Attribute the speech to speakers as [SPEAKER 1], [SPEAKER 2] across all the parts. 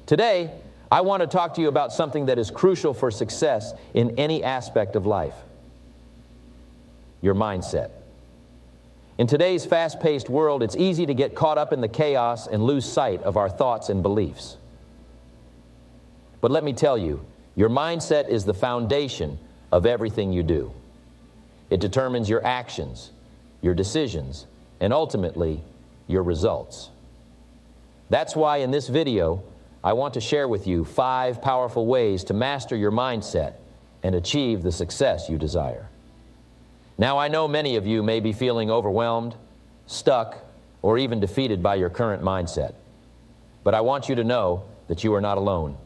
[SPEAKER 1] Today, I want to talk to you about something that is crucial for success in any aspect of life: your mindset. In today's fast-paced world, it's easy to get caught up in the chaos and lose sight of our thoughts and beliefs. But let me tell you, your mindset is the foundation of everything you do. It determines your actions, your decisions, and ultimately, your results. That's why in this video, I want to share with you 5 powerful ways to master your mindset and achieve the success you desire. Now, I know many of you may be feeling overwhelmed, stuck, or even defeated by your current mindset. But I want you to know that you are not alone.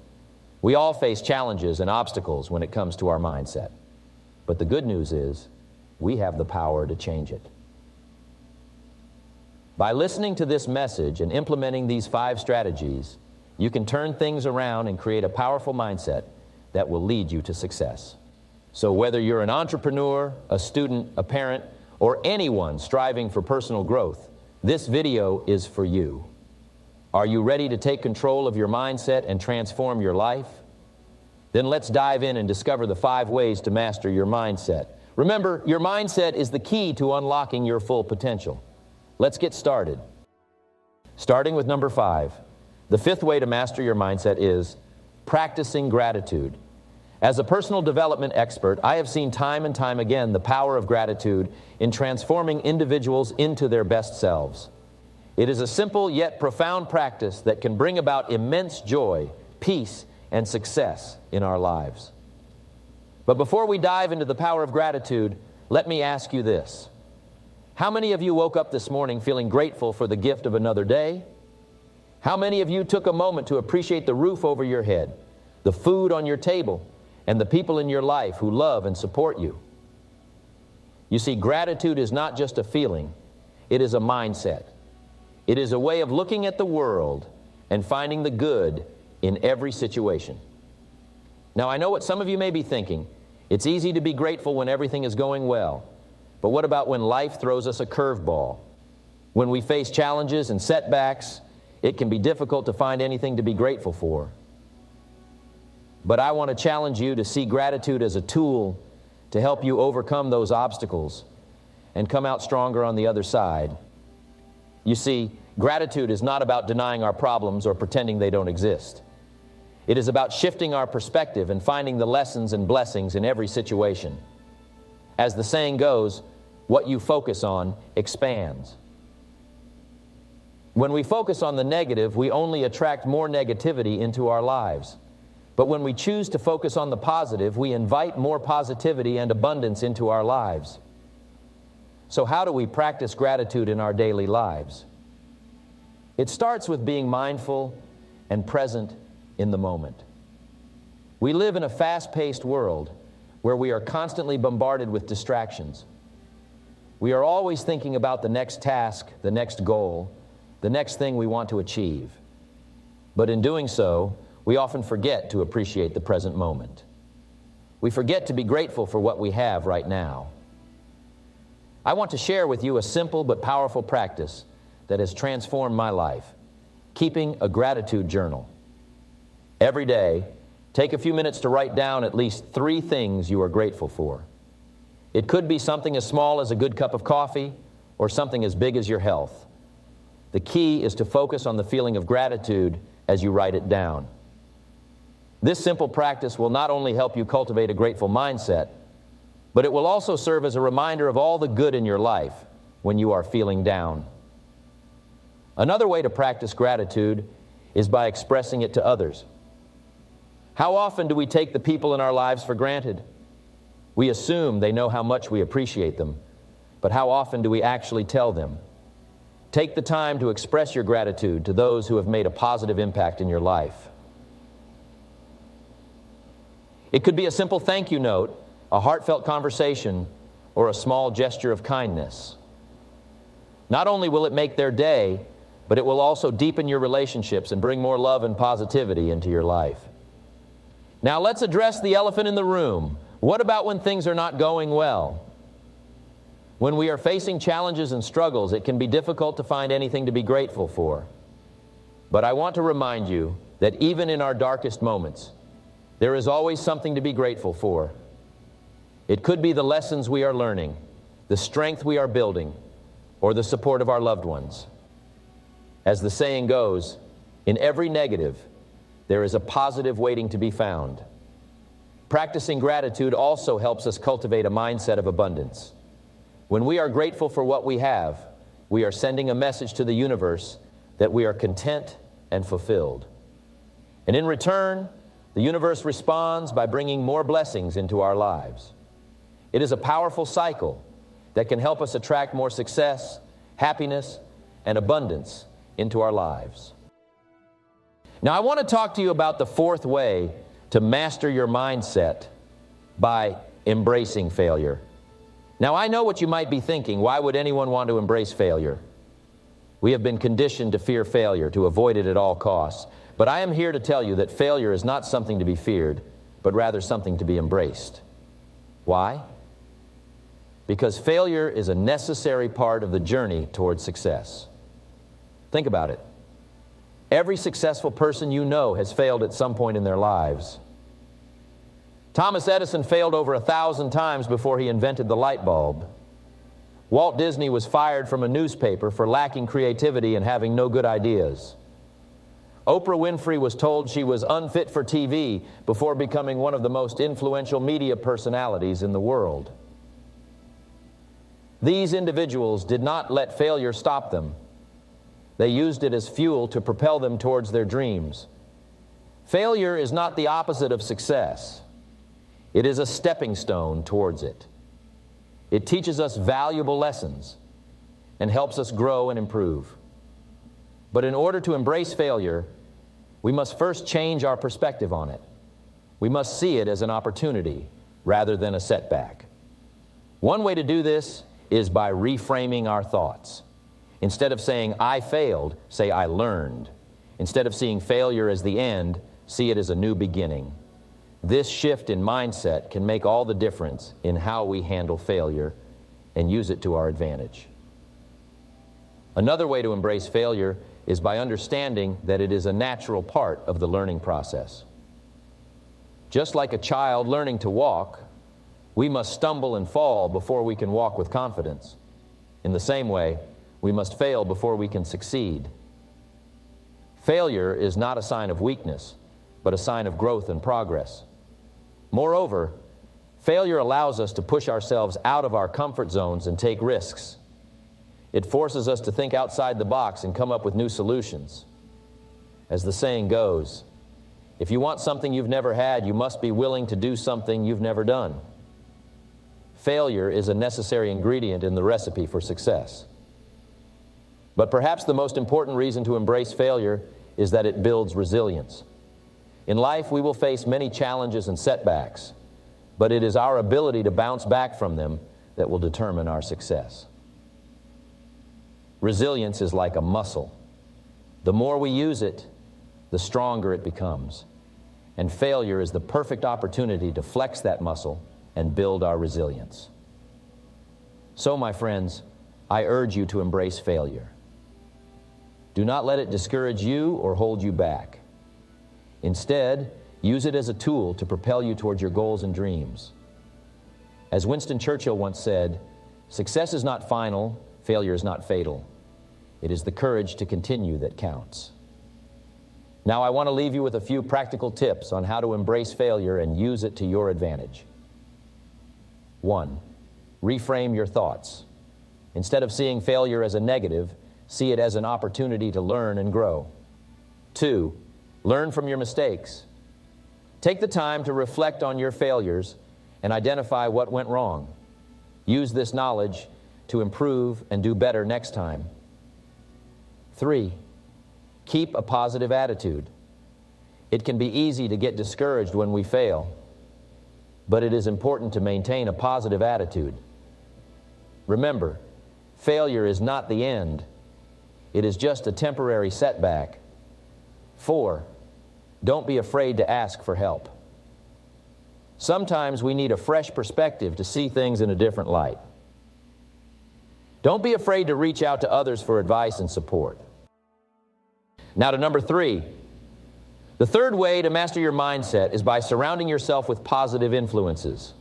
[SPEAKER 1] We all face challenges and obstacles when it comes to our mindset. But the good news is, we have the power to change it. By listening to this message and implementing these 5 strategies, you can turn things around and create a powerful mindset that will lead you to success. So whether you're an entrepreneur, a student, a parent, or anyone striving for personal growth, this video is for you. Are you ready to take control of your mindset and transform your life? Then let's dive in and discover the 5 ways to master your mindset. Remember, your mindset is the key to unlocking your full potential. Let's get started. Starting with number 5. The 5th way to master your mindset is practicing gratitude. As a personal development expert, I have seen time and time again the power of gratitude in transforming individuals into their best selves. It is a simple yet profound practice that can bring about immense joy, peace, and success in our lives. But before we dive into the power of gratitude, let me ask you this. How many of you woke up this morning feeling grateful for the gift of another day? How many of you took a moment to appreciate the roof over your head, the food on your table, and the people in your life who love and support you? You see, gratitude is not just a feeling, it is a mindset. It is a way of looking at the world and finding the good in every situation. Now, I know what some of you may be thinking. It's easy to be grateful when everything is going well. But what about when life throws us a curveball? When we face challenges and setbacks, it can be difficult to find anything to be grateful for. But I want to challenge you to see gratitude as a tool to help you overcome those obstacles and come out stronger on the other side. You see, gratitude is not about denying our problems or pretending they don't exist. It is about shifting our perspective and finding the lessons and blessings in every situation. As the saying goes, what you focus on expands. When we focus on the negative, we only attract more negativity into our lives. But when we choose to focus on the positive, we invite more positivity and abundance into our lives. So how do we practice gratitude in our daily lives? It starts with being mindful and present in the moment. We live in a fast-paced world where we are constantly bombarded with distractions. We are always thinking about the next task, the next goal, the next thing we want to achieve. But in doing so, we often forget to appreciate the present moment. We forget to be grateful for what we have right now. I want to share with you a simple but powerful practice that has transformed my life: keeping a gratitude journal. Every day, take a few minutes to write down at least 3 things you are grateful for. It could be something as small as a good cup of coffee or something as big as your health. The key is to focus on the feeling of gratitude as you write it down. This simple practice will not only help you cultivate a grateful mindset, but it will also serve as a reminder of all the good in your life when you are feeling down. Another way to practice gratitude is by expressing it to others. How often do we take the people in our lives for granted? We assume they know how much we appreciate them, but how often do we actually tell them? Take the time to express your gratitude to those who have made a positive impact in your life. It could be a simple thank you note, a heartfelt conversation, or a small gesture of kindness. Not only will it make their day, but it will also deepen your relationships and bring more love and positivity into your life. Now let's address the elephant in the room. What about when things are not going well? When we are facing challenges and struggles, it can be difficult to find anything to be grateful for. But I want to remind you that even in our darkest moments, there is always something to be grateful for. It could be the lessons we are learning, the strength we are building, or the support of our loved ones. As the saying goes, in every negative, there is a positive waiting to be found. Practicing gratitude also helps us cultivate a mindset of abundance. When we are grateful for what we have, we are sending a message to the universe that we are content and fulfilled. And in return, the universe responds by bringing more blessings into our lives. It is a powerful cycle that can help us attract more success, happiness, and abundance into our lives. Now, I want to talk to you about the fourth way to master your mindset by embracing failure. Now, I know what you might be thinking. Why would anyone want to embrace failure? We have been conditioned to fear failure, to avoid it at all costs. But I am here to tell you that failure is not something to be feared, but rather something to be embraced. Why? Because failure is a necessary part of the journey towards success. Think about it. Every successful person you know has failed at some point in their lives. Thomas Edison failed over 1,000 times before he invented the light bulb. Walt Disney was fired from a newspaper for lacking creativity and having no good ideas. Oprah Winfrey was told she was unfit for TV before becoming one of the most influential media personalities in the world. These individuals did not let failure stop them. They used it as fuel to propel them towards their dreams. Failure is not the opposite of success. It is a stepping stone towards it. It teaches us valuable lessons and helps us grow and improve. But in order to embrace failure, we must first change our perspective on it. We must see it as an opportunity rather than a setback. One way to do this is by reframing our thoughts. Instead of saying, I failed, say, I learned. Instead of seeing failure as the end, see it as a new beginning. This shift in mindset can make all the difference in how we handle failure and use it to our advantage. Another way to embrace failure is by understanding that it is a natural part of the learning process. Just like a child learning to walk, we must stumble and fall before we can walk with confidence. In the same way, we must fail before we can succeed. Failure is not a sign of weakness, but a sign of growth and progress. Moreover, failure allows us to push ourselves out of our comfort zones and take risks. It forces us to think outside the box and come up with new solutions. As the saying goes, if you want something you've never had, you must be willing to do something you've never done. Failure is a necessary ingredient in the recipe for success. But perhaps the most important reason to embrace failure is that it builds resilience. In life, we will face many challenges and setbacks, but it is our ability to bounce back from them that will determine our success. Resilience is like a muscle. The more we use it, the stronger it becomes. And failure is the perfect opportunity to flex that muscle and build our resilience. So, my friends, I urge you to embrace failure. Do not let it discourage you or hold you back. Instead, use it as a tool to propel you towards your goals and dreams. As Winston Churchill once said, success is not final, failure is not fatal. It is the courage to continue that counts. Now, I want to leave you with a few practical tips on how to embrace failure and use it to your advantage. 1. Reframe your thoughts. Instead of seeing failure as a negative, see it as an opportunity to learn and grow. 2. Learn from your mistakes. Take the time to reflect on your failures and identify what went wrong. Use this knowledge to improve and do better next time. 3. Keep a positive attitude. It can be easy to get discouraged when we fail, but it is important to maintain a positive attitude. Remember, failure is not the end. It is just a temporary setback. 4. Don't be afraid to ask for help. Sometimes we need a fresh perspective to see things in a different light. Don't be afraid to reach out to others for advice and support. Now to number 3. The third way to master your mindset is by surrounding yourself with positive influences.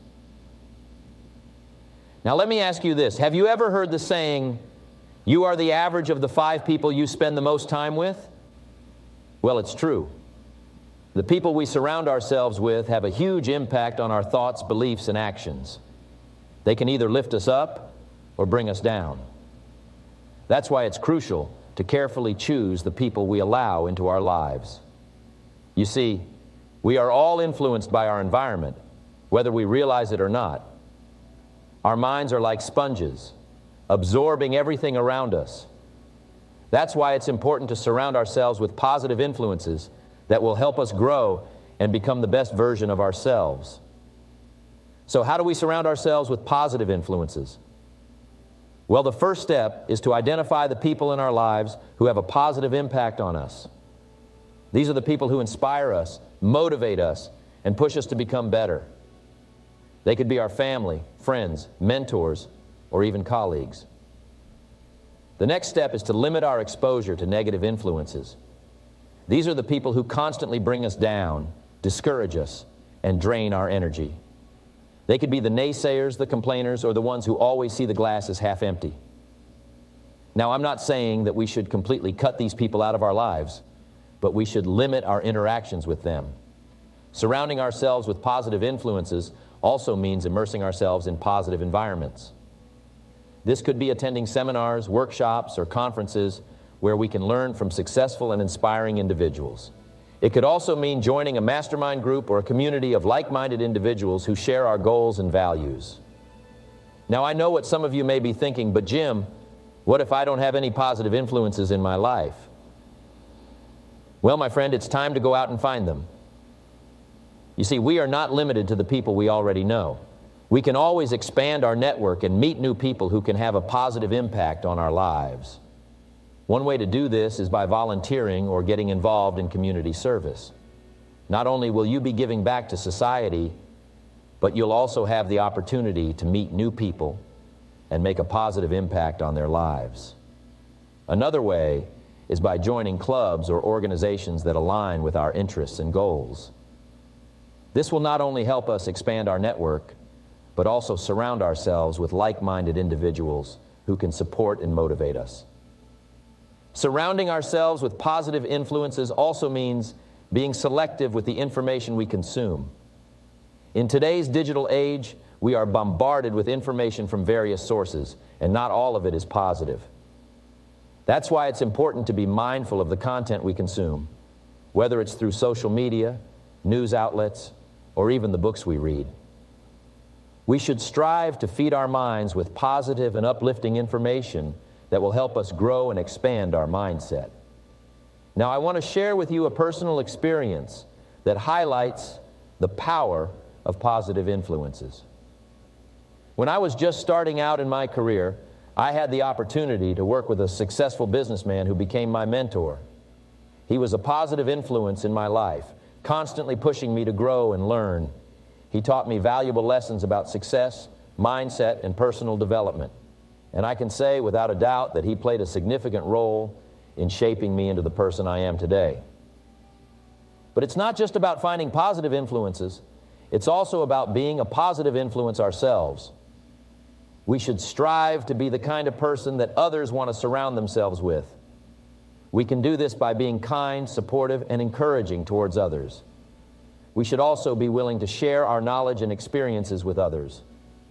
[SPEAKER 1] Now let me ask you this. Have you ever heard the saying, "You are the average of the 5 people you spend the most time with"? Well, it's true. The people we surround ourselves with have a huge impact on our thoughts, beliefs, and actions. They can either lift us up or bring us down. That's why it's crucial to carefully choose the people we allow into our lives. You see, we are all influenced by our environment, whether we realize it or not. Our minds are like sponges, absorbing everything around us. That's why it's important to surround ourselves with positive influences that will help us grow and become the best version of ourselves. So how do we surround ourselves with positive influences? Well, the first step is to identify the people in our lives who have a positive impact on us. These are the people who inspire us, motivate us, and push us to become better. They could be our family, friends, mentors, or even colleagues. The next step is to limit our exposure to negative influences. These are the people who constantly bring us down, discourage us, and drain our energy. They could be the naysayers, the complainers, or the ones who always see the glass as half empty. Now, I'm not saying that we should completely cut these people out of our lives, but we should limit our interactions with them. Surrounding ourselves with positive influences also means immersing ourselves in positive environments. This could be attending seminars, workshops, or conferences where we can learn from successful and inspiring individuals. It could also mean joining a mastermind group or a community of like-minded individuals who share our goals and values. Now, I know what some of you may be thinking, but Jim, what if I don't have any positive influences in my life? Well, my friend, it's time to go out and find them. You see, we are not limited to the people we already know. We can always expand our network and meet new people who can have a positive impact on our lives. One way to do this is by volunteering or getting involved in community service. Not only will you be giving back to society, but you'll also have the opportunity to meet new people and make a positive impact on their lives. Another way is by joining clubs or organizations that align with our interests and goals. This will not only help us expand our network, but also surround ourselves with like-minded individuals who can support and motivate us. Surrounding ourselves with positive influences also means being selective with the information we consume. In today's digital age, we are bombarded with information from various sources, and not all of it is positive. That's why it's important to be mindful of the content we consume, whether it's through social media, news outlets, or even the books we read. We should strive to feed our minds with positive and uplifting information that will help us grow and expand our mindset. Now, I want to share with you a personal experience that highlights the power of positive influences. When I was just starting out in my career, I had the opportunity to work with a successful businessman who became my mentor. He was a positive influence in my life, constantly pushing me to grow and learn. He taught me valuable lessons about success, mindset, and personal development. And I can say without a doubt that he played a significant role in shaping me into the person I am today. But it's not just about finding positive influences, it's also about being a positive influence ourselves. We should strive to be the kind of person that others want to surround themselves with. We can do this by being kind, supportive, and encouraging towards others. We should also be willing to share our knowledge and experiences with others,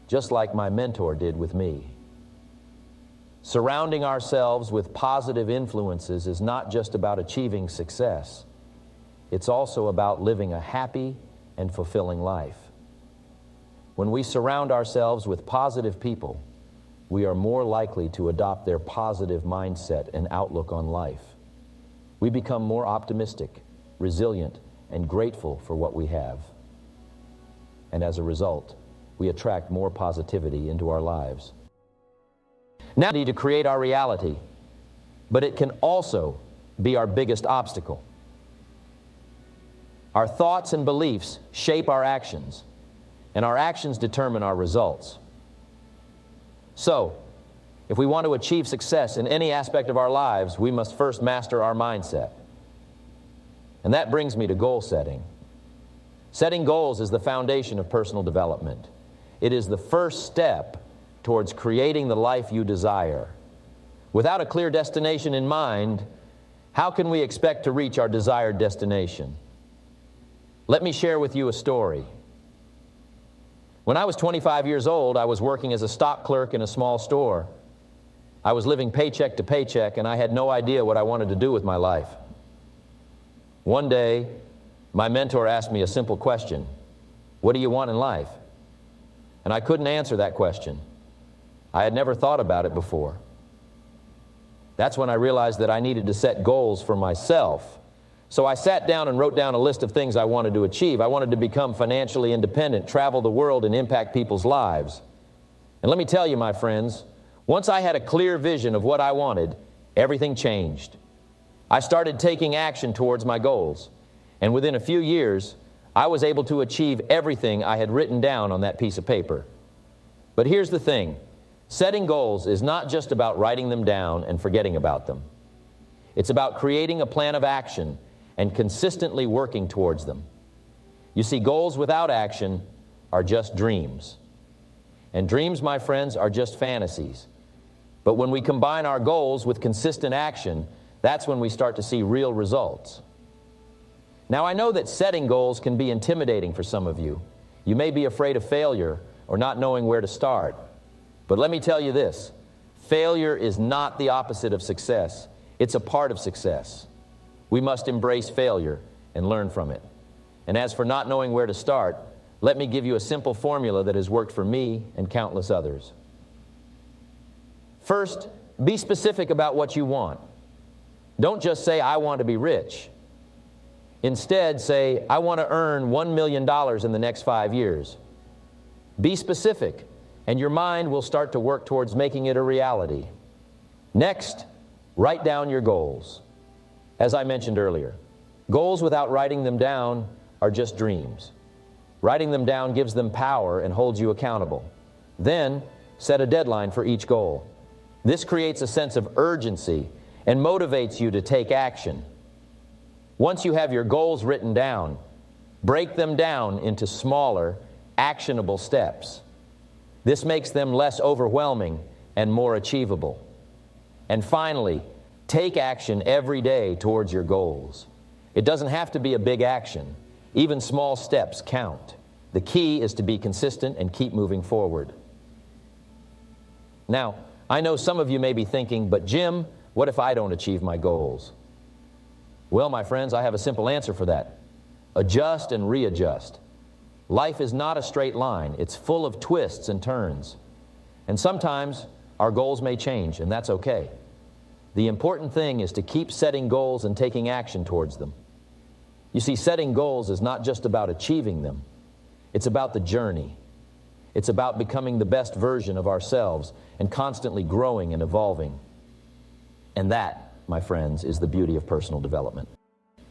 [SPEAKER 1] just like my mentor did with me. Surrounding ourselves with positive influences is not just about achieving success. It's also about living a happy and fulfilling life. When we surround ourselves with positive people, we are more likely to adopt their positive mindset and outlook on life. We become more optimistic, resilient, and grateful for what we have. And as a result, we attract more positivity into our lives. Now, we need to create our reality, but it can also be our biggest obstacle. Our thoughts and beliefs shape our actions, and our actions determine our results. So, if we want to achieve success in any aspect of our lives, we must first master our mindset. And that brings me to goal setting. Setting goals is the foundation of personal development. It is the first step towards creating the life you desire. Without a clear destination in mind, how can we expect to reach our desired destination? Let me share with you a story. When I was 25 years old, I was working as a stock clerk in a small store. I was living paycheck to paycheck, and I had no idea what I wanted to do with my life. One day, my mentor asked me a simple question: what do you want in life? And I couldn't answer that question. I had never thought about it before. That's when I realized that I needed to set goals for myself. So I sat down and wrote down a list of things I wanted to achieve. I wanted to become financially independent, travel the world, and impact people's lives. And let me tell you, my friends, once I had a clear vision of what I wanted, everything changed. I started taking action towards my goals. And within a few years, I was able to achieve everything I had written down on that piece of paper. But here's the thing. Setting goals is not just about writing them down and forgetting about them. It's about creating a plan of action and consistently working towards them. You see, goals without action are just dreams. And dreams, my friends, are just fantasies. But when we combine our goals with consistent action, that's when we start to see real results. Now, I know that setting goals can be intimidating for some of you. You may be afraid of failure or not knowing where to start. But let me tell you this, failure is not the opposite of success. It's a part of success. We must embrace failure and learn from it. And as for not knowing where to start, let me give you a simple formula that has worked for me and countless others. First, be specific about what you want. Don't just say, I want to be rich. Instead, say, I want to earn $1 million in the next 5 years. Be specific, and your mind will start to work towards making it a reality. Next, write down your goals. As I mentioned earlier, goals without writing them down are just dreams. Writing them down gives them power and holds you accountable. Then, set a deadline for each goal. This creates a sense of urgency and motivates you to take action. Once you have your goals written down, break them down into smaller, actionable steps. This makes them less overwhelming and more achievable. And finally, take action every day towards your goals. It doesn't have to be a big action. Even small steps count. The key is to be consistent and keep moving forward. Now, I know some of you may be thinking, but Jim, what if I don't achieve my goals? Well, my friends, I have a simple answer for that. Adjust and readjust. Life is not a straight line. It's full of twists and turns. And sometimes our goals may change, and that's okay. The important thing is to keep setting goals and taking action towards them. You see, setting goals is not just about achieving them. It's about the journey. It's about becoming the best version of ourselves and constantly growing and evolving. And that, my friends, is the beauty of personal development.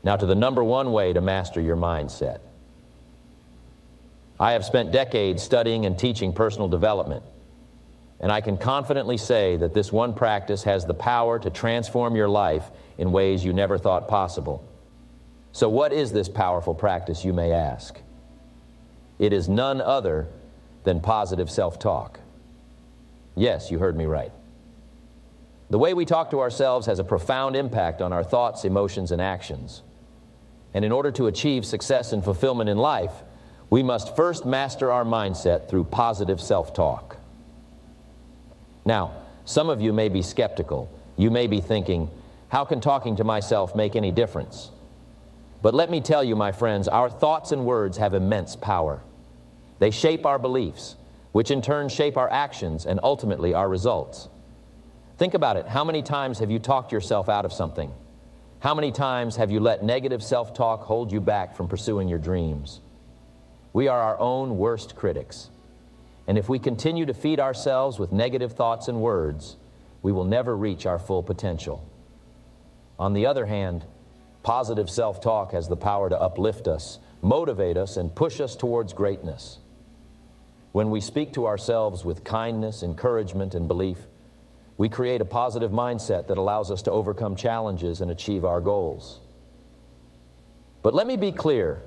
[SPEAKER 1] Now to the number one way to master your mindset. I have spent decades studying and teaching personal development, and I can confidently say that this one practice has the power to transform your life in ways you never thought possible. So what is this powerful practice, you may ask? It is none other than positive self-talk. Yes, you heard me right. The way we talk to ourselves has a profound impact on our thoughts, emotions, and actions. And in order to achieve success and fulfillment in life, we must first master our mindset through positive self-talk. Now, some of you may be skeptical. You may be thinking, how can talking to myself make any difference? But let me tell you, my friends, our thoughts and words have immense power. They shape our beliefs, which in turn shape our actions and ultimately our results. Think about it. How many times have you talked yourself out of something? How many times have you let negative self-talk hold you back from pursuing your dreams? We are our own worst critics. And if we continue to feed ourselves with negative thoughts and words, we will never reach our full potential. On the other hand, positive self-talk has the power to uplift us, motivate us, and push us towards greatness. When we speak to ourselves with kindness, encouragement, and belief, we create a positive mindset that allows us to overcome challenges and achieve our goals. But let me be clear.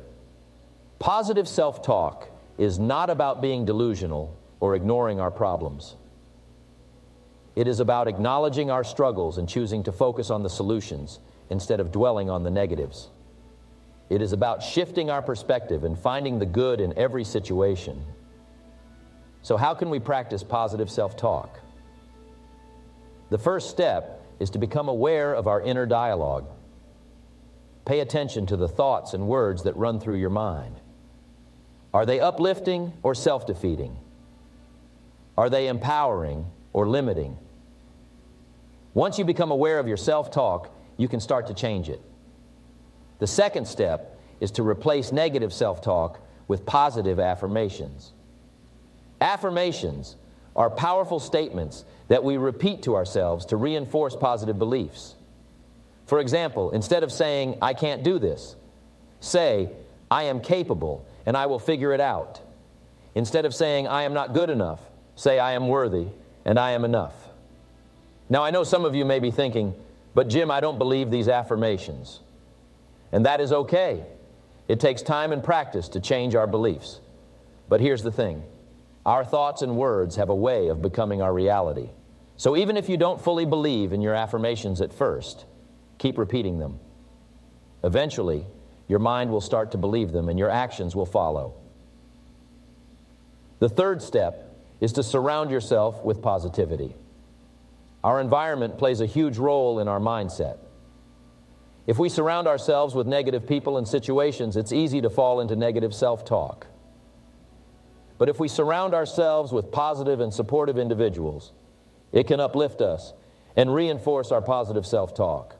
[SPEAKER 1] Positive self-talk is not about being delusional or ignoring our problems. It is about acknowledging our struggles and choosing to focus on the solutions instead of dwelling on the negatives. It is about shifting our perspective and finding the good in every situation. So how can we practice positive self-talk? The first step is to become aware of our inner dialogue. Pay attention to the thoughts and words that run through your mind. Are they uplifting or self-defeating? Are they empowering or limiting? Once you become aware of your self-talk, you can start to change it. The second step is to replace negative self-talk with positive affirmations. Affirmations are powerful statements that we repeat to ourselves to reinforce positive beliefs. For example, instead of saying, "I can't do this," say, "I am capable and I will figure it out." Instead of saying, "I am not good enough," say, "I am worthy and I am enough." Now, I know some of you may be thinking, "But Jim, I don't believe these affirmations." And that is okay. It takes time and practice to change our beliefs. But here's the thing. Our thoughts and words have a way of becoming our reality. So even if you don't fully believe in your affirmations at first, keep repeating them. Eventually, your mind will start to believe them and your actions will follow. The third step is to surround yourself with positivity. Our environment plays a huge role in our mindset. If we surround ourselves with negative people and situations, it's easy to fall into negative self-talk. But if we surround ourselves with positive and supportive individuals, it can uplift us and reinforce our positive self-talk.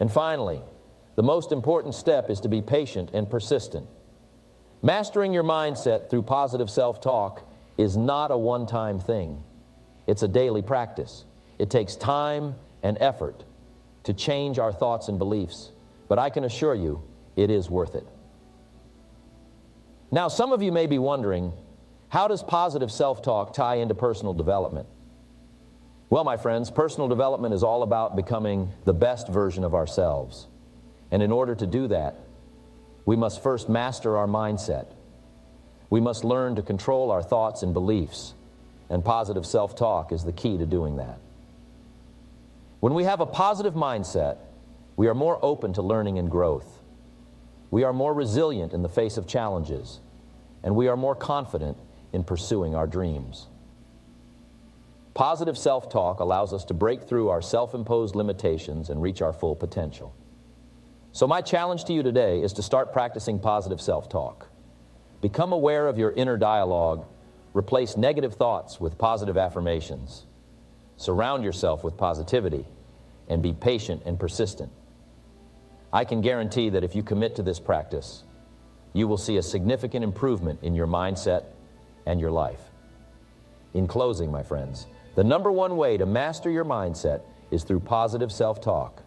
[SPEAKER 1] And finally, the most important step is to be patient and persistent. Mastering your mindset through positive self-talk is not a one-time thing. It's a daily practice. It takes time and effort to change our thoughts and beliefs, but I can assure you it is worth it. Now, some of you may be wondering, how does positive self-talk tie into personal development? Well, my friends, personal development is all about becoming the best version of ourselves. And in order to do that, we must first master our mindset. We must learn to control our thoughts and beliefs, and positive self-talk is the key to doing that. When we have a positive mindset, we are more open to learning and growth. We are more resilient in the face of challenges, and we are more confident in pursuing our dreams. Positive self-talk allows us to break through our self-imposed limitations and reach our full potential. So my challenge to you today is to start practicing positive self-talk. Become aware of your inner dialogue. Replace negative thoughts with positive affirmations. Surround yourself with positivity and be patient and persistent. I can guarantee that if you commit to this practice, you will see a significant improvement in your mindset and your life. In closing, my friends, the number one way to master your mindset is through positive self-talk.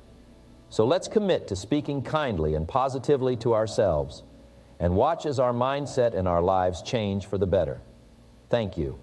[SPEAKER 1] So let's commit to speaking kindly and positively to ourselves and watch as our mindset and our lives change for the better. Thank you.